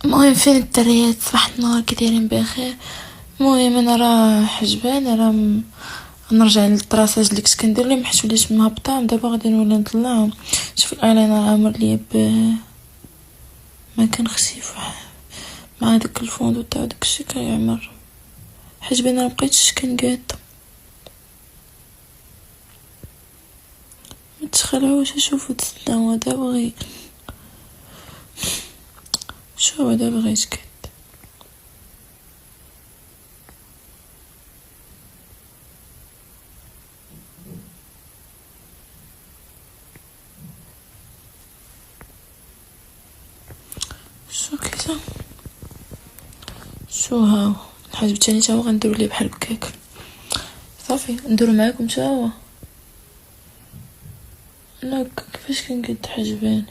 المهم فين الدريات؟ صباح النهار، كي دايرين بخير؟ المهم انا راه حجبان، راه نرجع للطراساج اللي كنت كندير لهم حيت وليت مهبطه. دابا غادي نولي نطلعهم. شوف الايلاينر عامر ليا ما كنخسيف مع داك الفوندو تاع داكشي كيعمر، حيت بان مبقيتش كنقاد. متخلعوش، اشوفو تسناو دابا غي شو دابا غيتكد. شو كذا، شو هاو الحاجب تاني تاهو غنديرو ليه بحال هكاك. صافي نديرو معاكم تاهو. لا كيفاش كنقد حاجباني.